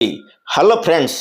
Hello friends,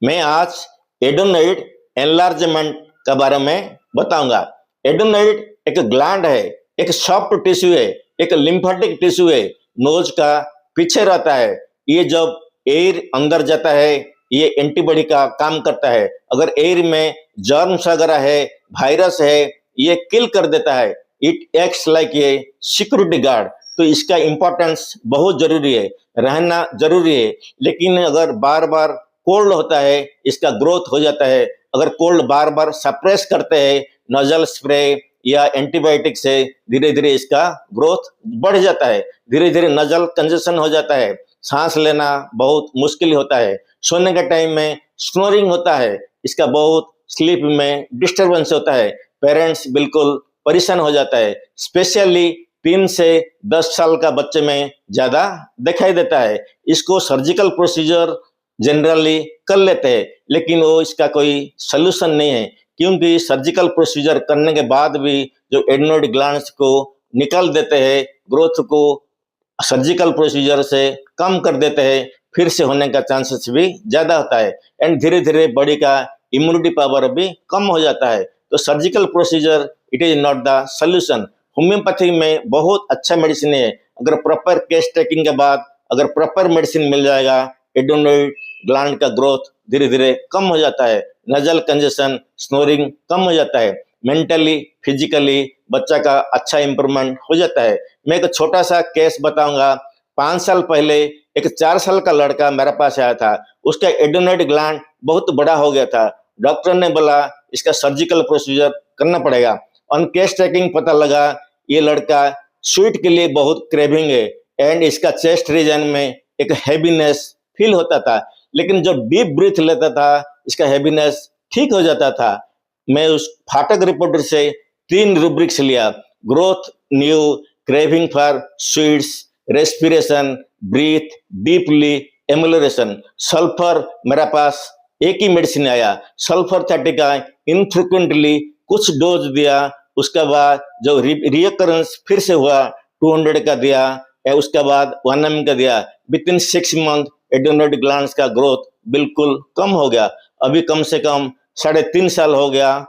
मैं आज adenoid enlargement के बारे में बताऊंगा। एडेनोइड एक ग्लैंड है, एक सॉफ्ट टिश्यू है, एक लिम्फेटिक टिश्यू है, नोज का पीछे रहता है। ये जब एयर अंदर जाता है, ये एंटीबॉडी का काम करता है। अगर एयर में जर्म्स वगैरह है, वायरस है, ये किल कर देता है। It acts like a security guard. तो इसका इंपॉर्टेंस बहुत जरूरी है, रहना जरूरी है। लेकिन अगर बार बार कोल्ड होता है, इसका ग्रोथ हो जाता है। अगर कोल्ड बार बार सप्रेस करते हैं नजल स्प्रे या एंटीबायोटिक से, धीरे धीरे इसका ग्रोथ बढ़ जाता है। धीरे धीरे नजल कंजेशन हो जाता है, सांस लेना बहुत मुश्किल होता है। सोने के टाइम में स्नोरिंग होता है, इसका बहुत स्लीप में डिस्टरबेंस होता है। पेरेंट्स बिल्कुल परेशान हो जाता है। स्पेशली 3 से 10 साल का बच्चे में ज्यादा दिखाई देता है। इसको सर्जिकल प्रोसीजर जनरली कर लेते हैं, लेकिन वो इसका कोई सलूशन नहीं है, क्योंकि सर्जिकल प्रोसीजर करने के बाद भी जो एडेनोइड ग्लैंड्स को निकाल देते हैं, ग्रोथ को सर्जिकल प्रोसीजर से कम कर देते हैं, फिर से होने का चांसेस भी ज्यादा होता है। एंड धीरे धीरे बॉडी का इम्यूनिटी पावर भी कम हो जाता है। तो surgical procedure it is not the solution. Homeopathy में बहुत अच्छा मेडिसिन है। अगर प्रॉपर केस टेकिंग के बाद अगर प्रॉपर मेडिसिन मिल जाएगा, एडेनोइड ग्लैंड का ग्रोथ धीरे धीरे कम हो जाता है, नजल कंजेशन, स्नोरिंग कम हो जाता है, मेंटली फिजिकली बच्चा का अच्छा इंप्रूवमेंट हो जाता है। मैं एक छोटा सा केस बताऊंगा। 5 साल पहले एक 4 साल का लड़का मेरे पास आया था। उसका एडेनोइड ग्लैंड बहुत बड़ा हो गया था। डॉक्टर ने बोला इसका सर्जिकल प्रोसीजर करना पड़ेगा। ऑन केस टेकिंग पता लगा ये लड़का स्वीट के लिए बहुत क्रेविंग है, एंड इसका चेस्ट रीजन में एक हैवीनेस फील होता था। लेकिन जब डीप ब्रीथ लेता था, इसका हैवीनेस ठीक हो जाता था। मैं उस फाटक रिपोर्टर से 3 रूब्रिक्स लिया: growth new, craving for sweets, respiration, breathe deeply, एमुलरेशन। सल्फर मेरे पास एक ही मेडिसिन आया, सल्फर 30 का इनफ्रिक्वेंटली कुछ डोज दिया। उसके बाद जो रिकरेंस फिर से हुआ 200 का दिया, उसके बाद 1 ml का दिया। With in 6 month adenoid glands का ग्रोथ बिल्कुल कम हो गया। अभी कम से कम 3.5 साल हो गया,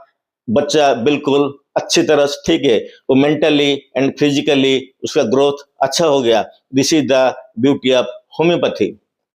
बच्चा बिल्कुल अच्छी तरह से ठीक है। वो मेंटली एंड फिजिकली उसका ग्रोथ अच्छा हो गया। This is the beauty of homeopathy.